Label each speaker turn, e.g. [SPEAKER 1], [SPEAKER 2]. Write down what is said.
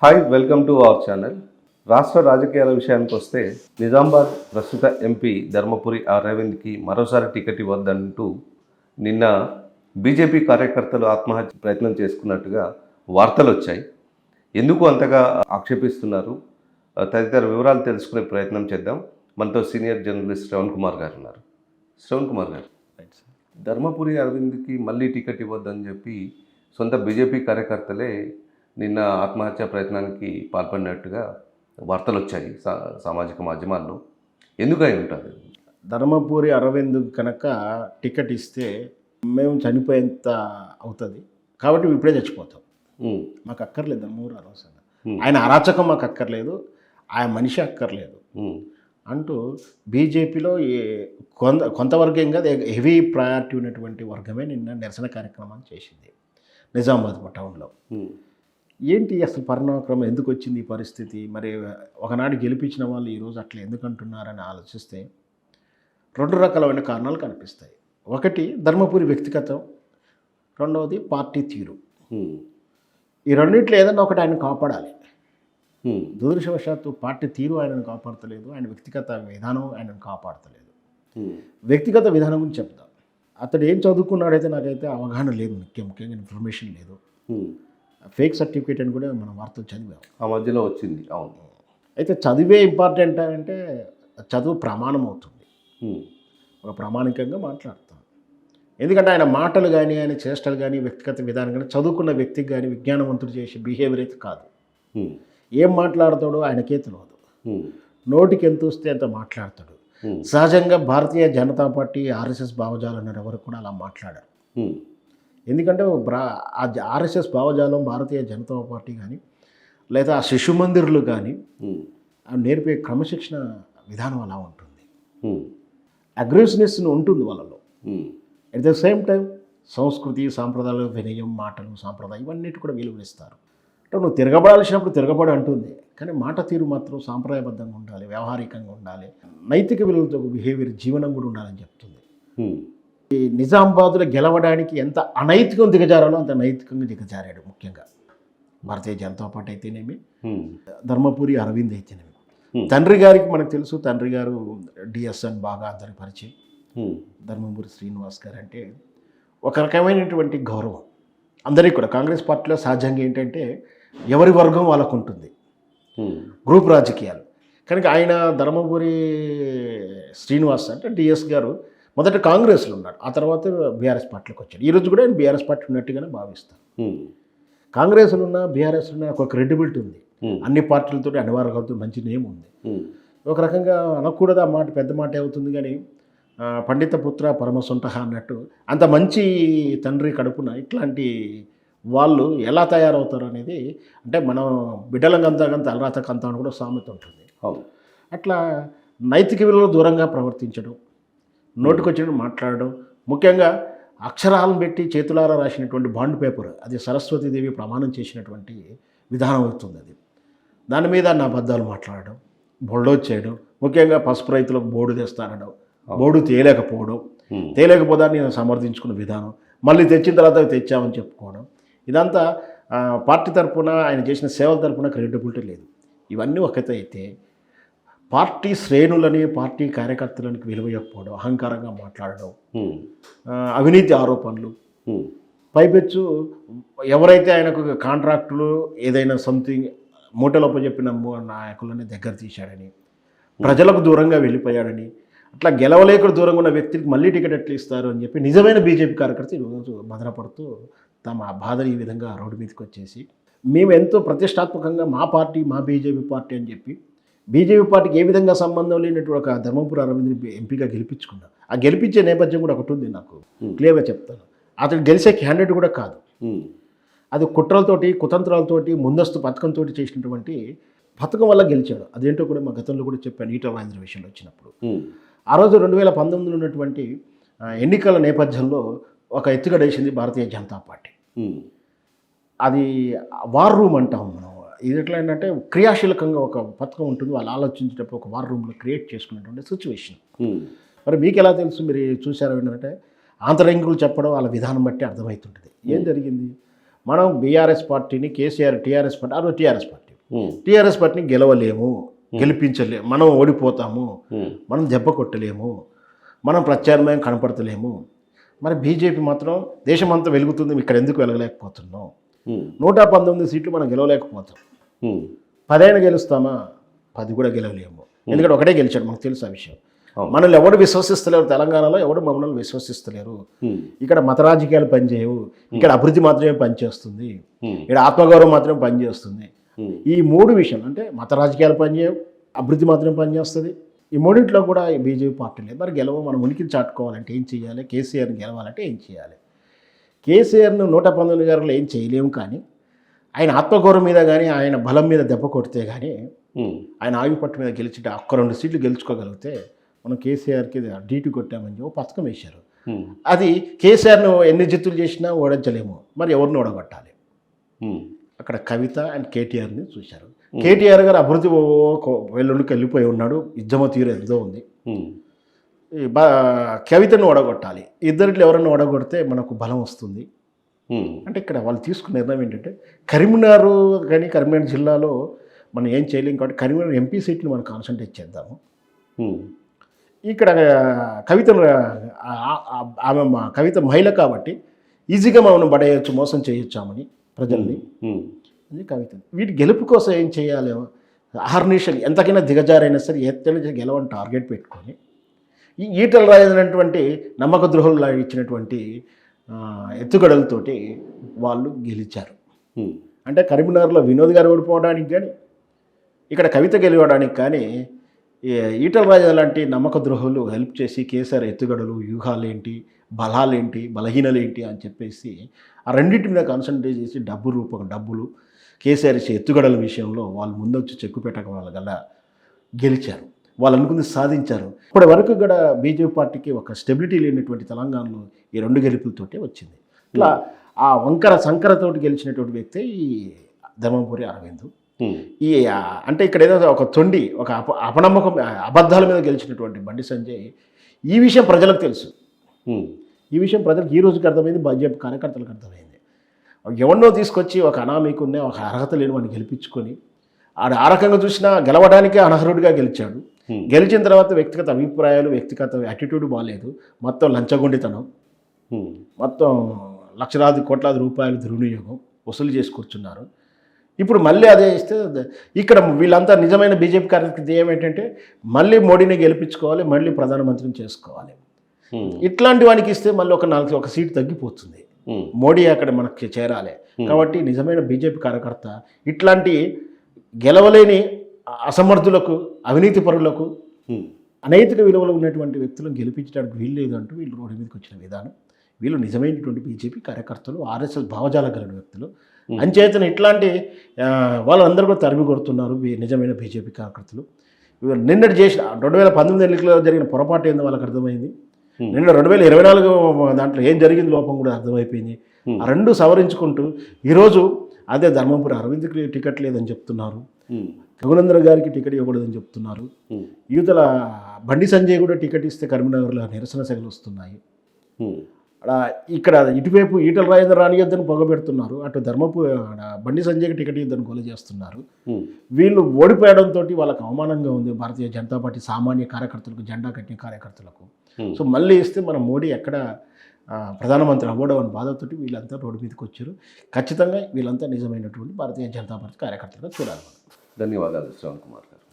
[SPEAKER 1] Hi, welcome to our channel. రాష్ట్ర రాజకీయాల విషయానికి వస్తే నిజామాబాద్ ప్రస్తుత ఎంపీ ధర్మపురి అరవింద్కి మరోసారి టికెట్ ఇవ్వద్దంటూ నిన్న బీజేపీ కార్యకర్తలు ఆత్మహత్య ప్రయత్నం చేసుకున్నట్టుగా వార్తలు వచ్చాయి. ఎందుకు అంతగా ఆక్షేపిస్తున్నారు తదితర వివరాలు తెలుసుకునే ప్రయత్నం చేద్దాం. మనతో సీనియర్ జర్నలిస్ట్ శ్రవణ్ కుమార్ గారు ఉన్నారు. శ్రవణ్ కుమార్ గారు, ధర్మపురి అరవింద్కి మళ్ళీ టికెట్ ఇవ్వద్దని చెప్పి సొంత బీజేపీ కార్యకర్తలే నిన్న ఆత్మహత్య ప్రయత్నానికి పాల్పడినట్టుగా వార్తలు వచ్చాయి సామాజిక మాధ్యమాల్లో. ఎందుకై ఉంటుంది?
[SPEAKER 2] ధర్మపురి అరవింద్ కనుక టికెట్ ఇస్తే మేము చనిపోయేంత అవుతుంది కాబట్టి ఇప్పుడే చచ్చిపోతాం, మాకు అక్కర్లేదు ధర్మపురి అరవింద్, ఆయన అరాచకం మాకు అక్కర్లేదు, ఆయన మనిషి అక్కర్లేదు అంటూ బీజేపీలో కొంతవర్గంగా హెవీ ప్రయారిటీ ఉన్నటువంటి వర్గమే నిన్న నిరసన కార్యక్రమాన్ని చేసింది నిజామాబాద్ టౌన్లో. ఏంటి అసలు పరిణామక్రమం, ఎందుకు వచ్చింది ఈ పరిస్థితి? మరి ఒకనాడు గెలిపించిన వాళ్ళు ఈరోజు అట్లా ఎందుకు అంటున్నారని ఆలోచిస్తే రెండు రకాలైన కారణాలు కనిపిస్తాయి. ఒకటి ధర్మపురి వ్యక్తిగతం, రెండవది పార్టీ తీరు. ఈ రెండింటిలో ఏదన్నా ఒకటి ఆయన కాపాడాలి. దురదృష్టవశాత్తు పార్టీ తీరు ఆయనను కాపాడతలేదు, ఆయన వ్యక్తిగత విధానం ఆయనను కాపాడతలేదు. వ్యక్తిగత విధానం గురించి చెప్తాం. అతడు ఏం చదువుకున్నాడైతే నాకైతే అవగాహన లేదు, ముఖ్యంగా ఇన్ఫర్మేషన్ లేదు. ఫేక్ సర్టిఫికేట్ అని కూడా మనం వార్తలు చదివాం,
[SPEAKER 1] ఆ మధ్యలో వచ్చింది. అవును.
[SPEAKER 2] అయితే చదివే ఇంపార్టెంట్ అంటే చదువు ప్రమాణం అవుతుంది, ఒక ప్రామాణికంగా మాట్లాడతాం. ఎందుకంటే ఆయన మాటలు కానీ ఆయన చేష్టలు కానీ వ్యక్తిగత విధానం కానీ చదువుకున్న వ్యక్తికి కానీ విజ్ఞానవంతుడు చేసే బిహేవియర్ అయితే కాదు. ఏం మాట్లాడతాడో ఆయనకే తెలియదు, నోటికి ఎంత వస్తే అంత మాట్లాడతాడు. సహజంగా భారతీయ జనతా పార్టీ ఆర్ఎస్ఎస్ భావజాలం అన్నారు, ఎవరు కూడా అలా మాట్లాడారు. ఎందుకంటే ఆర్ఎస్ఎస్ భావజాలం భారతీయ జనతా పార్టీ కానీ లేదా ఆ శిశు మందిర్లు కానీ నేర్పే క్రమశిక్షణ విధానం అలా ఉంటుంది, అగ్రెసివ్నెస్ ఉంటుంది వాళ్ళలో. అట్ ద సేమ్ టైం సంస్కృతి, సాంప్రదాయాలు, వినయం, మాటలు, సాంప్రదాయం ఇవన్నిటి కూడా విలువనిస్తారు. అంటే నువ్వు తిరగబడాల్సినప్పుడు తిరగబడి అంటుంది, కానీ మాట తీరు మాత్రం సాంప్రదాయబద్ధంగా ఉండాలి, వ్యవహారికంగా ఉండాలి, నైతిక విలువలతో బిహేవియర్, జీవనం కూడా ఉండాలని చెప్తుంది. ఈ నిజామాబాద్లో గెలవడానికి ఎంత అనైతికం దిగజారాలో అంత నైతికంగా దిగజారాడు. ముఖ్యంగా భారతీయ జనతా పార్టీ అయితేనేమి, ధర్మపురి అరవింద్ అయితేనేమి. తండ్రి గారికి మనకు తెలుసు, తండ్రి గారు డిఎస్ అని బాగా అందరికి పరిచయం. ధర్మపురి శ్రీనివాస్ గారు అంటే ఒక రకమైనటువంటి గౌరవం అందరికీ కూడా. కాంగ్రెస్ పార్టీలో సహజంగా ఏంటంటే ఎవరి వర్గం వాళ్ళకు ఉంటుంది, గ్రూప్ రాజకీయాలు. కనుక ఆయన ధర్మపురి శ్రీనివాస్ అంటే డిఎస్ గారు మొదట కాంగ్రెస్లో ఉన్నాడు, ఆ తర్వాత బీఆర్ఎస్ పార్టీలోకి వచ్చాడు. ఈరోజు కూడా ఆయన బీఆర్ఎస్ పార్టీ ఉన్నట్టుగానే భావిస్తాను. కాంగ్రెస్లో ఉన్న బీఆర్ఎస్లో ఉన్న ఒక క్రెడిబిలిటీ ఉంది, అన్ని పార్టీలతో అన్ని వర్గాలతో మంచి నేమ్ ఉంది. ఒక రకంగా అనకూడదు ఆ మాట, పెద్ద మాట అవుతుంది, కానీ పండిత పుత్ర పరమసుంఠ అన్నట్టు అంత మంచి తండ్రి కడుపున ఇట్లాంటి వాళ్ళు ఎలా తయారవుతారు అనేది, అంటే మనం బిడ్డలంగంతగంత అలరాతకంత అని కూడా సామెత ఉంటుంది. అట్లా నైతిక విలువలు దూరంగా ప్రవర్తించడం, నోటికొచ్చినట్టు మాట్లాడడం, ముఖ్యంగా అక్షరాలను పెట్టి చేతులారా రాసినటువంటి బాండ్ పేపర్, అది సరస్వతీదేవి ప్రమాణం చేసినటువంటి విధానం అవుతుంది. అది దాని మీద నా అబద్ధాలు మాట్లాడడం, బొల్డోజ్ చేయడం, ముఖ్యంగా పసుపు రైతులకు బోర్డు తెస్తానడం, బోర్డు తేలేకపోవడం, తేలేకపోదాన్ని సమర్థించుకున్న విధానం, మళ్ళీ తెచ్చిన తర్వాత తెచ్చామని చెప్పుకోవడం, ఇదంతా పార్టీ తరఫున ఆయన చేసిన సేవల తరఫున క్రెడిబిలిటీ లేదు. ఇవన్నీ ఒకటి అయితే పార్టీ శ్రేణులని, పార్టీ కార్యకర్తలకు విలువ ఇవ్వకపోవడం, అహంకారంగా మాట్లాడడం, అవినీతి ఆరోపణలు, పైపెచ్చు ఎవరైతే ఆయనకు కాంట్రాక్టులు ఏదైనా సంథింగ్ మూటలోప చెప్పిన నాయకులని దగ్గర తీశాడని, ప్రజలకు దూరంగా వెళ్ళిపోయాడని, అట్లా గెలవలేకుడు దూరంగా ఉన్న వ్యక్తికి మళ్ళీ టికెట్ ఎట్లా ఇస్తారు అని చెప్పి నిజమైన బీజేపీ కార్యకర్త ఈరోజు భద్రపడుతూ తమ బాధలు ఈ విధంగా రోడ్డు మీదకి వచ్చేసి, మేము ఎంతో ప్రతిష్టాత్మకంగా మా పార్టీ, మా బీజేపీ పార్టీ అని చెప్పి బీజేపీ పార్టీకి ఏ విధంగా సంబంధం లేనటువంటి ఒక ధర్మపురి అరవింద్ని ఎంపీగా గెలిపించుకున్నాం. ఆ గెలిపించే నేపథ్యం కూడా ఒకటి ఉంది, నాకు క్లియర్గా చెప్తాను. అతడు గెలిచే క్యాండిడేట్ కూడా కాదు, అది కుట్రలతోటి, కుతంత్రాలతోటి, ముందస్తు పథకంతో చేసినటువంటి పథకం వల్ల గెలిచాడు. అదేంటో కూడా మా గతంలో కూడా చెప్పాను ఈటల రాజేంద్ర విషయంలో వచ్చినప్పుడు. ఆ రోజు 2019లో ఉన్నటువంటి ఎన్నికల నేపథ్యంలో ఒక ఎత్తుగడేసింది భారతీయ జనతా పార్టీ. అది వార్ రూమ్ అంటాం మనం. ఇది ఎట్లా ఏంటంటే క్రియాశీలకంగా ఒక పథకం ఉంటుంది, వాళ్ళు ఆలోచించేటప్పుడు ఒక వార్ రూమ్లో క్రియేట్ చేసుకునేటువంటి సిచ్యువేషన్. మరి మీకు ఎలా తెలుసు, మీరు చూసారా ఏంటంటే ఆంతరంగికులు చెప్పడం వాళ్ళ విధానం బట్టి అర్థమవుతుంటుంది ఏం జరిగింది. మనం బీఆర్ఎస్ పార్టీని, కేసీఆర్ టీఆర్ఎస్ పార్టీ, ఆ రోజు టీఆర్ఎస్ పార్టీ టీఆర్ఎస్ పార్టీని గెలవలేము, గెలిపించలేము, మనం ఓడిపోతాము, మనం దెబ్బ కొట్టలేము, మనం ప్రత్యామ్నాయం కనపడతలేము. మరి బీజేపీ మాత్రం దేశమంతా వెలుగుతుంది, ఇక్కడ ఎందుకు వెలగలేకపోతున్నాం? 119 సీట్లు మనం గెలవలేకపోతాం. 10 గెలుస్తామా? 10 కూడా గెలవలేము. ఎందుకంటే ఒకటే గెలిచాడు, మనకు తెలుసు ఆ విషయం. మనల్ని ఎవడు విశ్వసిస్తలేరు, తెలంగాణలో ఎవడు మమ్మల్ని విశ్వసిస్తలేరు. ఇక్కడ మత రాజకీయాలు పనిచేయవు, ఇక్కడ అభివృద్ధి మాత్రమే పనిచేస్తుంది, ఇక్కడ ఆత్మగౌరవం మాత్రమే పనిచేస్తుంది. ఈ 3 విషయాలు అంటే మత రాజకీయాలు పనిచేయవు, అభివృద్ధి మాత్రమే పనిచేస్తుంది. ఈ మూడింట్లో కూడా ఈ బీజేపీ పార్టీ లేదు. మరి మనం ఉనికిని చాటుకోవాలంటే ఏం చేయాలి? కేసీఆర్ని గెలవాలంటే ఏం చేయాలి? కేసీఆర్ను 119 గారిలో ఏం చేయలేము, కానీ ఆయన ఆత్మగౌరవం మీద కానీ ఆయన బలం మీద దెబ్బ కొడితే కానీ ఆయన ఆయుపట్టు మీద గెలిచి ఒక్క 2 సీట్లు గెలుచుకోగలిగితే మనం కేసీఆర్కి డీటీ కొట్టామని చెప్పి పథకం వేశారు. అది కేసీఆర్ను ఎన్ని జిత్తులు చేసినా ఓడించలేము, మరి ఎవరిని ఓడగొట్టాలి? అక్కడ కవిత అండ్ కేటీఆర్ని చూశారు. కేటీఆర్ గారు అభివృద్ధి వెల్లుండికి వెళ్ళిపోయి ఉన్నాడు, ఉద్యమ తీరు ఎంతో ఉంది. కవితను ఓడగొట్టాలి. ఇద్దరిలో ఎవరైనా ఓడగొడితే మనకు బలం వస్తుంది. అంటే ఇక్కడ వాళ్ళు తీసుకున్న నిర్ణయం ఏంటంటే కరీంనగర్ కానీ కరీంనగర్ జిల్లాలో మనం ఏం చేయలేం కాబట్టి కరీంనగర్ ఎంపీ సీట్ని మనం కాన్సన్ట్రేట్ చేద్దాము. ఇక్కడ కవితను ఆమె కవిత మహిళ కాబట్టి ఈజీగా మనం పడేయచ్చు, మోసం చేయొచ్చామని ప్రజల్ని. అది కవిత. వీటి గెలుపు కోసం ఏం చేయాలి? అహర్నిశలు ఎంతకైనా దిగజారైనా సరే ఎత్తైనా గెలవని టార్గెట్ పెట్టుకొని ఈ ఈటల రాజైనటువంటి నమ్మక ద్రోహులు ఇచ్చినటువంటి ఎత్తుగడలతోటి వాళ్ళు గెలిచారు. అంటే కరీంనగర్లో వినోద్ గారు ఓడిపోవడానికి కానీ ఇక్కడ కవిత గెలవడానికి కానీ ఈటల రాజు లాంటి నమ్మక ద్రోహులు హెల్ప్ చేసి కేసీఆర్ ఎత్తుగడలు, వ్యూహాలేంటి, బలాలేంటి, బలహీనలేంటి అని చెప్పేసి ఆ రెండింటి మీద కాన్సన్ట్రేట్ చేసి డబ్బులు కేసీఆర్ ఇచ్చే ఎత్తుగడల విషయంలో వాళ్ళు ముందొచ్చి చెక్కు పెట్టగల గెలిచారు. వాళ్ళు అనుకుంది సాధించారు. ఇప్పటి వరకు కూడా బీజేపీ పార్టీకి ఒక స్టెబిలిటీ లేనటువంటి తెలంగాణలో ఈ 2 గెలుపులతోటే వచ్చింది. ఇట్లా ఆ సంకరతోటి గెలిచినటువంటి వ్యక్తి ఈ ధర్మపురి అరవింద్. ఈ అంటే ఇక్కడ ఏదో ఒక తొండి, ఒక అపనమ్మకం, అబద్ధాల మీద గెలిచినటువంటి బండి సంజయ్. ఈ విషయం ప్రజలకు తెలుసు. ఈ విషయం ప్రజలకు ఈ రోజుకి అర్థమైంది, బీజేపీ కార్యకర్తలకు అర్థమైంది. ఎవరినో తీసుకొచ్చి ఒక అనామీకున్నే, ఒక అర్హత లేని వాడిని గెలిపించుకొని ఆ రకంగా చూసినా గెలవడానికే అనర్హుడిగా గెలిచాడు. గెలిచిన తర్వాత వ్యక్తిగత అభిప్రాయాలు, వ్యక్తిగత యాటిట్యూడ్ బాగాలేదు, మొత్తం లంచగొండితనం, మొత్తం లక్షలాది కోట్లాది రూపాయలు దుర్వినియోగం వసూలు చేసి కూర్చున్నారు. ఇప్పుడు మళ్ళీ అదే ఇస్తే ఇక్కడ వీళ్ళంతా నిజమైన బీజేపీ కార్యకర్త ఏమేంటంటే మళ్ళీ మోడీని గెలిపించుకోవాలి, మళ్ళీ ప్రధానమంత్రిని చేసుకోవాలి. ఇట్లాంటి వానికి ఇస్తే మళ్ళీ ఒక సీటు తగ్గిపోతుంది. మోడీ అక్కడ మనకి చేరాలి. కాబట్టి నిజమైన బీజేపీ కార్యకర్త ఇట్లాంటి గెలవలేని అసమర్థులకు, అవినీతి పరులకు, అనైతిక విలువలు ఉన్నటువంటి వ్యక్తులను గెలిపించడానికి వీలు లేదు అంటూ వీళ్ళు రోడ్డు మీదకి వచ్చిన విధానం. వీళ్ళు నిజమైనటువంటి బీజేపీ కార్యకర్తలు, ఆర్ఎస్ఎస్ భావజాల కలిగిన వ్యక్తులు. అంచేతన ఇట్లాంటి వాళ్ళందరూ కూడా తరిమి కొడుతున్నారు నిజమైన బీజేపీ కార్యకర్తలు. నిన్నటి చేసిన 2019 ఎన్నికల్లో జరిగిన పొరపాటు ఏందో వాళ్ళకి అర్థమైంది. నిన్న 2024 దాంట్లో ఏం జరిగింది లోపం కూడా అర్థమైపోయింది. ఆ 2 సవరించుకుంటూ ఈరోజు అదే ధర్మపురి అరవింద్కి టికెట్ లేదని చెప్తున్నారు, రఘునందన్ గారికి టికెట్ ఇవ్వకూడదని చెప్తున్నారు. యువతల బండి సంజయ్ కూడా టికెట్ ఇస్తే కరీంనగర్లో నిరసన సభలు వస్తున్నాయి. ఇక్కడ ఇటువైపు ఈటల రాజేందర్ రానియొద్దని పొగబెడుతున్నారు, అటు బండి సంజయ్కి టికెట్ ఇద్దని గొల చేస్తున్నారు. వీళ్ళు ఓడిపోయడంతో వాళ్ళకి అవమానంగా ఉంది భారతీయ జనతా పార్టీ సామాన్య కార్యకర్తలకు, జెండా కట్టిన కార్యకర్తలకు. సో మళ్ళీ ఇస్తే మన మోడీ ఎక్కడ ప్రధానమంత్రి అవ్వడం అని బాధతోటి వీళ్ళంతా రోడ్డు మీదకి వచ్చారు. ఖచ్చితంగా వీళ్ళంతా నిజమైనటువంటి భారతీయ జనతా పార్టీ కార్యకర్తలుగా చూడాలి.
[SPEAKER 1] ధన్యవాదాలు శ్రవణ్ కుమార్ గారు.